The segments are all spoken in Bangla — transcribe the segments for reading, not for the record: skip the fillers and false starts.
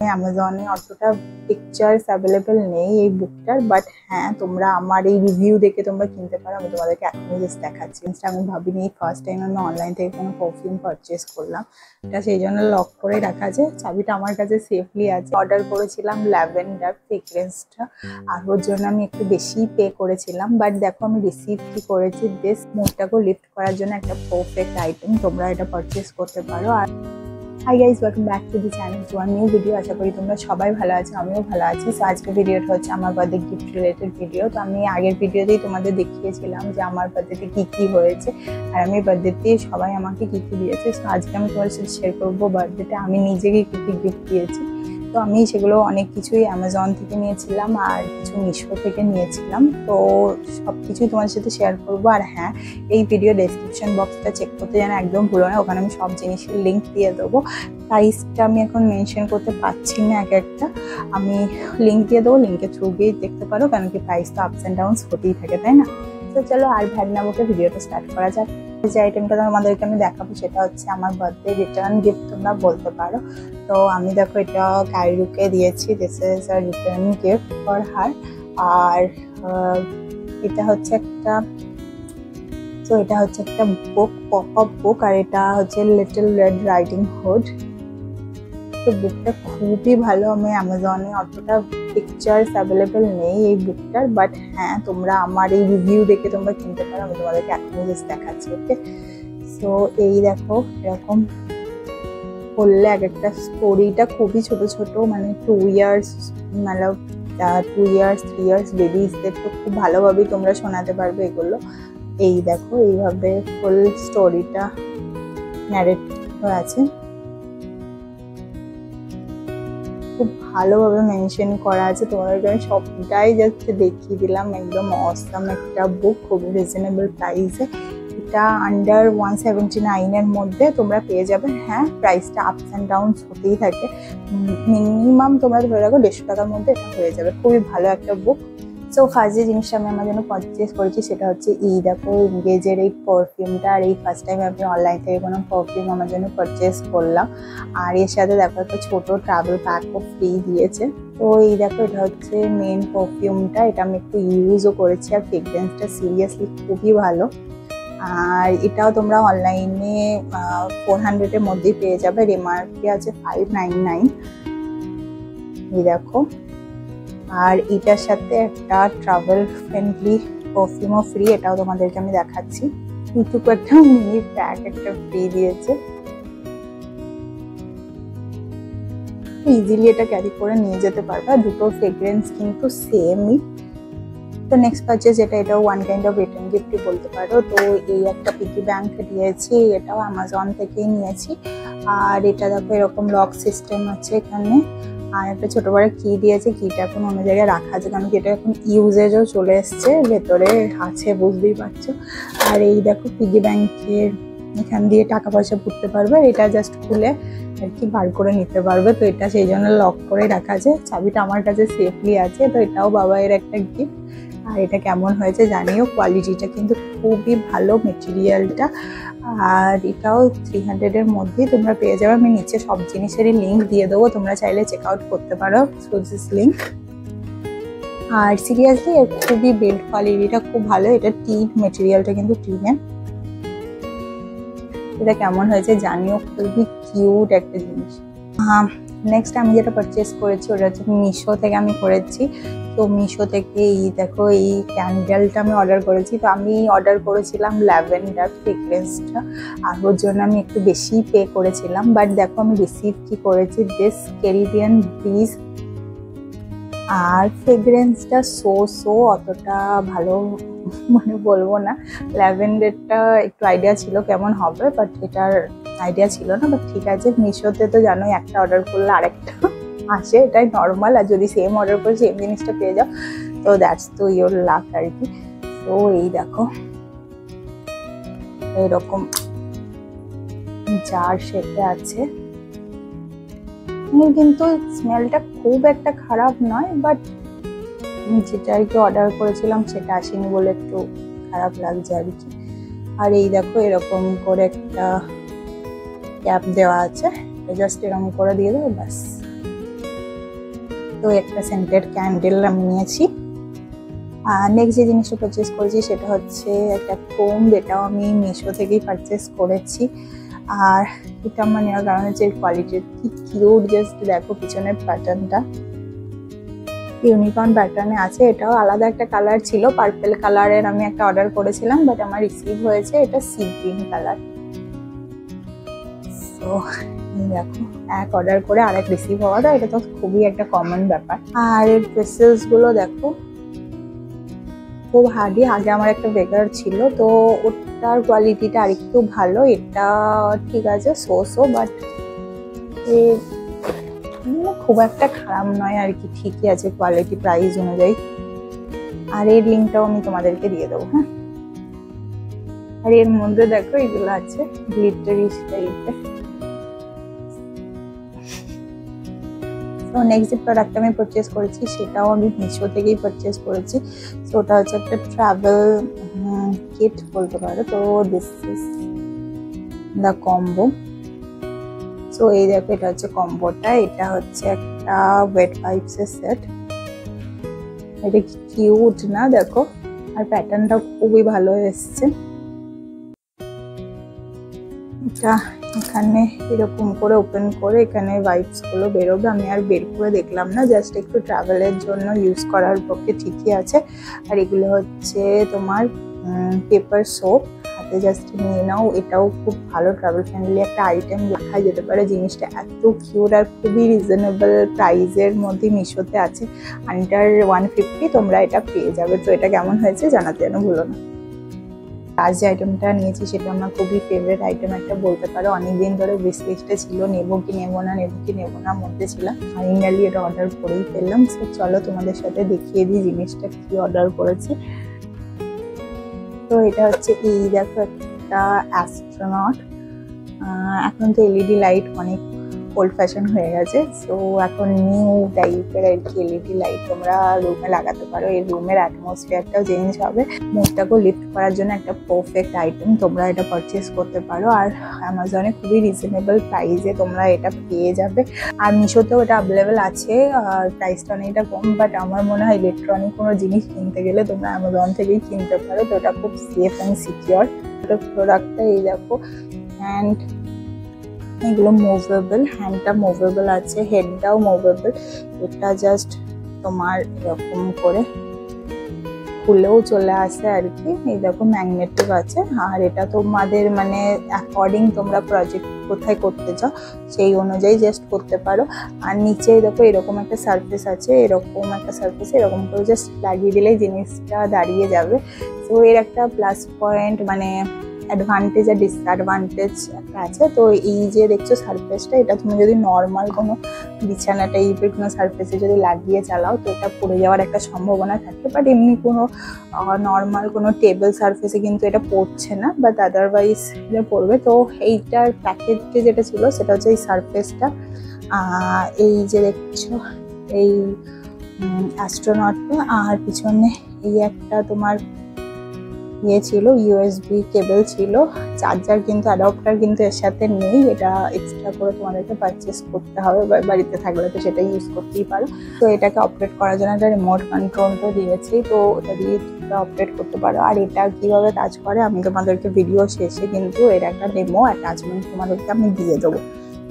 অ্যামাজনে অতটা পিকচার্স অ্যাভেলেবেল নেই এই বুকটার, বাট হ্যাঁ তোমরা আমার এই রিভিউ দেখে তোমরা কিনতে পারো। আমি তোমাদেরকে এখনই জাস্ট দেখাচ্ছি। আমি ভাবিনি ফার্স্ট টাইম আমি অনলাইন থেকে কোনো পারফিউম পারচেস করলাম, এটা সেই জন্য লক করে রাখা আছে। চাবিটা আমার কাছে সেফলি আছে। অর্ডার করেছিলাম ল্যাভেন্ডার ফ্রেগ্রেন্সটা, আর ওর জন্য আমি একটু বেশি পে করেছিলাম। বাট দেখো আমি রিসিভ কি করেছি, দিস মুডটাকে লিফট করার জন্য একটা পারফেক্ট আইটেম। তোমরা এটা পারচেস করতে পারো। আর hi guys, welcome back to the channel to our new video. আশা করি তোমরা সবাই ভালো আছো, আমিও ভালো আছি। সো আজকে ভিডিওটা হচ্ছে আমার বার্থডে গিফট রিলেটেড ভিডিও। তো আমি আগের ভিডিওতেই তোমাদের দেখিয়েছিলাম যে আমার বার্থডেতে কী কী হয়েছে, আর আমি বার্থডেতে সবাই আমাকে কী কী দিয়েছে। সো আজকে আমি তোমার সাথে শেয়ার করবো বার্থডেতে আমি নিজেকে কী কী গিফট দিয়েছি। তো আমি সেগুলো অনেক কিছুই অ্যামাজন থেকে নিয়েছিলাম আর কিছু মিশো থেকে নিয়েছিলাম। তো সব কিছুই তোমার সাথে শেয়ার করবো। আর হ্যাঁ, এই ভিডিও ডেসক্রিপশন বক্সটা চেক করতে যেন একদম ভুলো না, ওখানে আমি সব জিনিসের লিঙ্ক দিয়ে দেবো। প্রাইসটা আমি এখন মেনশন করতে পারছি না, এক একটা আমি লিঙ্ক দিয়ে দেবো, লিঙ্কের থ্রু গিয়ে দেখতে পারো, কারণ কি প্রাইস তো আপস অ্যান্ড ডাউনস হতেই থাকে, তাই না? তো চলো আর ভাগ না বকে ভিডিওটা স্টার্ট করা যাক। যে আইটেমটা তোমাদেরকে আমি দেখাবো সেটা হচ্ছে আমার বার্থডে রিটার্ন গিফট তোমরা বলতে পারো। তো আমি দেখো এটা কাইরুকে দিয়েছি, this is a return gift for her. আর এটা হচ্ছে একটা বুক, পপ আপ বুক, আর এটা হচ্ছে লিটল রেড রাইডিং হুড। তো বুকটা খুবই ভালো। আমি অ্যামাজনে অতটা পিকচার্স অ্যাভেলেবেল নেই এই বুকটার, বাট হ্যাঁ তোমরা আমার এই রিভিউ দেখে তোমরা কিনতে পারো। আমি তোমাদেরকে এখনই জাস্ট দেখাচ্ছি। ওকে, সো এই দেখো এরকম বললে এক একটা স্টোরিটা খুবই ছোট ছোট, মানে 2 ইয়ার্স, মানে 2 ইয়ার্স 3 ইয়ার্স বেবিজদের তো খুব ভালোভাবেই তোমরা শোনাতে পারবে এগুলো। এই দেখো এইভাবে ফুল স্টোরিটা ন্যারেট হয়ে আছে, খুব ভালোভাবে মেনশন করা আছে। তোমাদেরকে আমি সবটাই জাস্ট দেখিয়ে দিলাম। একদম অসাম একটা বুক, খুব রিজনেবল প্রাইসে। এটা আন্ডার 179 এর মধ্যে তোমরা পেয়ে যাবে। হ্যাঁ, প্রাইসটা আপস অ্যান্ড ডাউনস হতেই থাকে। মিনিমাম তোমরা ধরে রাখো 150 টাকার মধ্যে এটা হয়ে যাবে। খুবই ভালো একটা বুক। সো ফার্স্ট যে জিনিসটা আমি আমার জন্য পারচেস করেছি সেটা হচ্ছে এই দেখো এনগেজের এই পারফিউমটা। আর এই ফার্স্ট টাইম আমি অনলাইন থেকে কোনো পারফিউম আমার জন্য পারচেস করলাম। আর এর সাথে দেখো একটা ছোটো ট্রাভেল প্যাকও ফ্রি দিয়েছে। তো এই দেখো এটা হচ্ছে মেন পারফিউমটা, এটা আমি একটু ইউজও করেছি। আর ফ্রেগরেন্সটা সিরিয়াসলি খুবই ভালো। আর এটাও তোমরা অনলাইনে 400 এর মধ্যেই পেয়ে যাবে। এমআরপি আছে 599। এই দেখো, আর এটার সাথে একটা ট্রাভেল ফ্রেন্ডলি পারফিউমও ফ্রি, এটাও তোমাদেরকে আমি দেখাচ্ছি। এইটুকু একটা মিনি প্যাক একটা ফ্রি দিয়েছে। ইজিলি এটা ক্যারি করে নিয়ে যেতে পারবে। আর দুটো ফ্রেগ্রেন্স কিন্তু সেমই। তো নেক্সট পারচেজ এটাও ওয়ান কাইন্ড অফ রিটার্ন গিফটই বলতে পারো। তো এই একটা পিগি ব্যাংক দিয়েছি, এটাও অ্যামাজন থেকেই নিয়েছি। আর এটা দেখো এরকম লক সিস্টেম আছে এখানে। আর একটা ছোট বড় কি দিয়েছে, কিটা এখন অন্য জায়গায় রাখা আছে, কারণ এটা এখন ইউজেজও চলে এসছে, ভেতরে আছে বুঝতেই পারছো। আর এই দেখো পিগি ব্যাংকের এখান দিয়ে টাকা পয়সা পুড়তে পারবে, এটা জাস্ট খুলে আর কি বার করে নিতে পারবে। তো এটা সেই জন্য লক করে রাখা আছে, চাবিটা আমার কাছে সেফলি আছে। তো এটাও বাবাইয়ের একটা গিফট। আর এটা কেমন হয়েছে জানিও, কোয়ালিটিটা কিন্তু খুবই ভালো মেটেরিয়ালটা। আর এটাও 300 এর মধ্যেই তোমরা পেয়ে যাবে। আমি নিচে সব জিনিসেরই লিঙ্ক দিয়ে দেবো, তোমরা চাইলে চেক আউট করতে পারো থ্রু দিস লিঙ্ক। আর সিরিয়াসলি এর খুবই বিল্ড কোয়ালিটিটা খুব ভালো। এটা টিন মেটেরিয়ালটা কিন্তু টিনের। এটা কেমন হয়েছে জানিও, খুবই কিউট একটা জিনিস। নেক্সট আমি যেটা পারচেস করেছি ওটা হচ্ছে মিশো থেকে আমি করেছি। তো মিশো থেকে এই দেখো এই ক্যান্ডেলটা আমি অর্ডার করেছি। তো আমি অর্ডার করেছিলাম ল্যাভেন্ডার ফ্রেগ্রেন্সটা, আর ওর জন্য আমি একটু বেশি পে করেছিলাম। বাট দেখো আমি রিসিভ কি করেছি, দিস ক্যারিবিয়ান ব্রিজ। আর ফ্রেগ্রেন্সটা অতটা ভালো মানে বলবো না। ল্যাভেন্ডারটা একটু আইডিয়া ছিল কেমন হবে, বাট এটার আইডিয়া ছিল না। বাট ঠিক আছে, মিশোতে তো জানোই একটা অর্ডার করলে আরেকটা আসে, এটাই নর্মাল। আর যদি সেম অর্ডার করে সেম জিনিসটা পেয়ে যাও তো দ্যাটস তো ইয়োর লাক আর কি। তো এই দেখো এরকম জার শেপে আছে, কিন্তু স্মেলটা খুব একটা খারাপ নয়। বাট যেটা আর কি অর্ডার করেছিলাম সেটা আসেনি বলে একটু খারাপ লাগছে আর কি। আর এই দেখো এরকম করে একটা ক্যাপ দেওয়া আছে, জাস্ট এরকম করে দিয়ে দেবো ব্যাস। তো একটা সেন্টেড ক্যান্ডেল আমি নিয়েছি। আর নেক্সট যে জিনিসটা পারচেস করেছি সেটা হচ্ছে একটা কোম, এটাও আমি মিশো থেকেই পারচেস করেছি। আর এটা আমার নেওয়ার কারণ হচ্ছে এর কোয়ালিটি কি কিউট, জাস্ট দেখো পিছনের প্যাটার্নটা ইউনিকর্ন প্যাটার্নে আছে। এটাও আলাদা একটা কালার ছিল, পার্পল কালারের আমি একটা অর্ডার করেছিলাম, বাট আমার রিসিভ হয়েছে এটা সি গ্রিন কালার। তো দেখো এক অর্ডার করে আরেক রিসিভ হওয়াটা এটা তো খুবই একটা কমন ব্যাপার। আর এর ব্রেসেলস গুলো দেখো খুব হার্ডি। আগে আমার একটা বেগার ছিল, তো ওটার কোয়ালিটিটা আর একটু ভালো, এটা ঠিক আছে সোসো, বাট খুব একটা খারাপ নয় আর কি, ঠিকই আছে কোয়ালিটি প্রাইস অনুযায়ী। আর এর লিঙ্কটাও আমি তোমাদেরকে দিয়ে দেবো। হ্যাঁ, আর এর মধ্যে দেখো এগুলো আছে গ্লিটারি টাইপের। তো নেক্সট যে প্রোডাক্ট আমি পারচেস করেছি সেটাও আমি মিশো থেকেই পারচেস করেছি। তো ওটা হচ্ছে একটা ট্রাভেল কিট বলতে পারো। তো this is the combo. So এই দেখো এটা হচ্ছে কম্বোটা, এটা হচ্ছে একটা ওয়েট ওয়াইপস এর সেট। এটা কি কিউট না দেখো, আর প্যাটার্নটা খুবই ভালো এসছে। এটা এখানে এরকম করে ওপেন করে এখানে ওয়াইপস গুলো বেরোবে। আমি আর বের করে দেখলাম না, জাস্ট একটু ট্রাভেলের জন্য ইউজ করার পক্ষে ঠিকই আছে। আর এগুলো হচ্ছে তোমার পেপার সোপ, হাতে জাস্ট নিয়ে নাও। এটাও খুব ভালো ট্রাভেল ফ্রেন্ডলি একটা আইটেম, দেখা যেতে পারে। জিনিসটা এত কিউট আর খুবই রিজনেবল প্রাইসের মধ্যে মিশোতে আছে, আন্ডার 150 তোমরা এটা পেয়ে যাবে। তো এটা কেমন হয়েছে জানাতে যেন ভুলো না। আজ যে আইটেমটা নিয়েছি সেটা আমার খুবই ফেভারিট আইটেম একটা বলতে পারো। অনেকদিন ধরে উইশ লিস্টে ছিল, নেবো কি নেবো না মধ্যে ছিলাম। ফাইনালি এটা অর্ডার করেই ফেললাম। সো চলো তোমাদের সাথে দেখিয়ে দিই জিনিসটা কি অর্ডার করেছি। তো এটা হচ্ছে এই দেখো একটা অ্যাস্ট্রোনট। এখন তো এলইডি লাইট অনেক ওল্ড ফ্যাশন হয়ে গেছে, সো এখন নিউ টাইপের আর কি এলইডি লাইট তোমরা রুমে লাগাতে পারো। এই রুমের অ্যাটমসফিয়ারটাও চেঞ্জ হবে, মুডটাকেও লিফট করার জন্য একটা পারফেক্ট আইটেম। তোমরা এটা পারচেস করতে পারো, আর অ্যামাজনে খুবই রিজনেবল প্রাইসে তোমরা এটা পেয়ে যাবে। আর মিশোতেও এটা অ্যাভেলেবেল আছে, আর প্রাইসটা অনেকটা কম। বাট আমার মনে হয় ইলেকট্রনিক কোনো জিনিস কিনতে গেলে তোমরা অ্যামাজন থেকেই কিনতে পারো। তো এটা খুব সেফ অ্যান্ড সিকিওর প্রোডাক্টটা। এই দেখো হ্যান্ড, এগুলো মুভেবল, হ্যান্ডটা মুভেবল আছে, হেডটাও মুভেবল। এটা জাস্ট তোমার এরকম করে খুলেও চলে আসে আর কি। এই দেখো ম্যাগনেটিক আছে, আর এটা তোমাদের মানে অ্যাকর্ডিং তোমরা প্রজেক্ট কোথায় করতে চাও সেই অনুযায়ী জাস্ট করতে পারো। আর নিচে দেখো এরকম একটা সারফেস আছে, এরকম একটা সারফেসে এরকম করে জাস্ট লাগিয়ে দিলেই জিনিসটা দাঁড়িয়ে যাবে। তো এর একটা প্লাস পয়েন্ট মানে অ্যাডভান্টেজ আর ডিসঅ্যাডভান্টেজ একটা আছে। তো এই যে দেখছো সারফেসটা, এটা তুমি যদি নর্মাল কোনো বিছানা টাইপের কোনো সারফেসে যদি লাগিয়ে চালাও তো এটা পড়ে যাওয়ার একটা সম্ভাবনা থাকে। বাট এমনি কোনো নর্মাল কোনো টেবিল সারফেসে কিন্তু এটা পড়ছে না, বাট আদারওয়াইজ এটা পড়বে। তো এইটার প্যাকেজে যেটা ছিল সেটা হচ্ছে এই সারফেসটা, এই যে দেখছো এই অ্যাস্ট্রোনটটা, আর পিছনে এই একটা তোমার ইয়ে ছিল, ইউএসবি কেবল ছিল। চার্জার কিন্তু অ্যাডাপ্টার কিন্তু এর সাথে নেই, এটা এক্সট্রা করে তোমাদেরকে পারচেস করতে হবে। বাড়িতে থাকলে তো সেটা ইউজ করতেই পারো। তো এটাকে অপারেট করার জন্য একটা রিমোট কন্ট্রোল তো দিয়েছি, তো ওটা দিয়ে তোমরা অপারেট করতে পারো। আর এটা কিভাবে কাজ করে আমি তোমাদেরকে ভিডিও শেষে কিন্তু এর একটা ডেমো অ্যাটাচমেন্ট তোমাদেরকে আমি দিয়ে দেবো,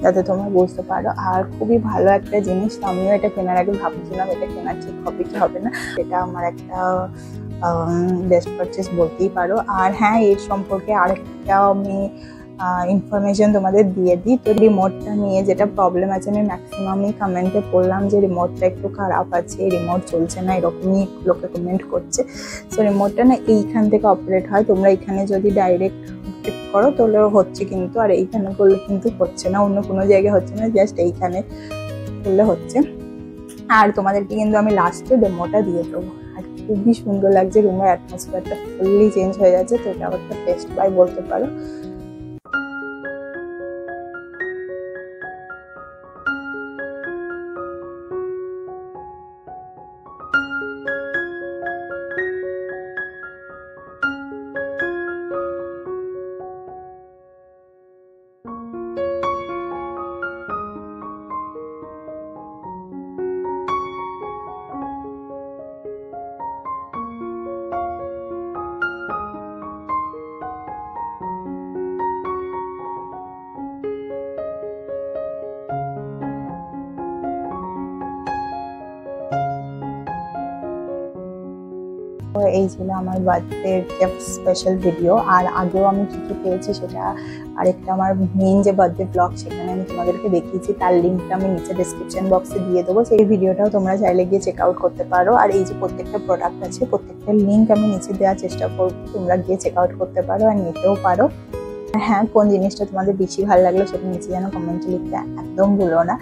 যাতে তোমরা বুঝতে পারো। আর খুবই ভালো একটা জিনিস, আমিও এটা কেনার আগে ভাবছিলাম এটা কেনা ঠিক হবে কি হবে না। এটা আমার একটা বেস্ট পারচেস বলতেই পারো। আর হ্যাঁ, এর সম্পর্কে আরেকটা আমি ইনফরমেশন তোমাদের দিয়ে দিই। তো রিমোটটা নিয়ে যেটা প্রবলেম আছে, আমি ম্যাক্সিমামই কমেন্টে পড়লাম যে রিমোটটা একটু খারাপ আছে, রিমোট চলছে না, এরকমই লোকে কমেন্ট করছে। সো রিমোটটা না এইখান থেকে অপারেট হয়, তোমরা এখানে যদি ডাইরেক্ট অপারেট করো তাহলে হচ্ছে কিন্তু, আর এইখানে করলে কিন্তু হচ্ছে না, অন্য কোনো জায়গায় হচ্ছে না, জাস্ট এইখানে করলে হচ্ছে। আর তোমাদেরকে কিন্তু আমি লাস্টে ডেমোটা দিয়ে দেবো। আর খুবই সুন্দর লাগছে, রুমের অ্যাটমসফিয়ারটা ফুললি চেঞ্জ হয়ে যাচ্ছে। তো এটা একটা বেস্ট বাই বলতে পারো। তো এই ছিল আমার বার্থডে গিফট স্পেশাল ভিডিও। আর আগেও আমি কি কি পেয়েছি সেটা আরেকটা আমার মেইন যে বার্থডে ব্লগ সেখানে আমি তোমাদেরকে দেখিয়েছি, তার লিঙ্কটা আমি নিচে ডেসক্রিপশন বক্সে দিয়ে দেবো। সেই ভিডিওটাও তোমরা চাইলে গিয়ে চেক আউট করতে পারো। আর এই যে প্রত্যেকটা প্রোডাক্ট আছে প্রত্যেকটার লিঙ্ক আমি নিচে দেওয়ার চেষ্টা করবো, তোমরা গিয়ে চেক আউট করতে পারো আর নিতেও পারো। হ্যাঁ, কোন জিনিসটা তোমাদের বেশি ভালো লাগলো সেটা নিচে যেন কমেন্টে লিখতে একদম ভুলো না।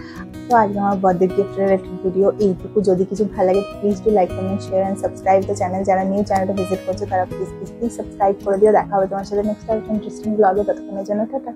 তো আজকে আমার বার্থডে গিফট রিলেটেড ভিডিও এইটুকু। যদি কিছু ভালো লাগে please do like, comment, share and subscribe the channel. যারা নিউ চ্যানেলটা ভিজিট করছে তারা প্লিজ সাবস্ক্রাইব করে দিও। দেখা হবে তোমার সাথে নেক্সট একটা ইন্টারেস্টিং ব্লগে। ততক্ষণের জন্য টাটা।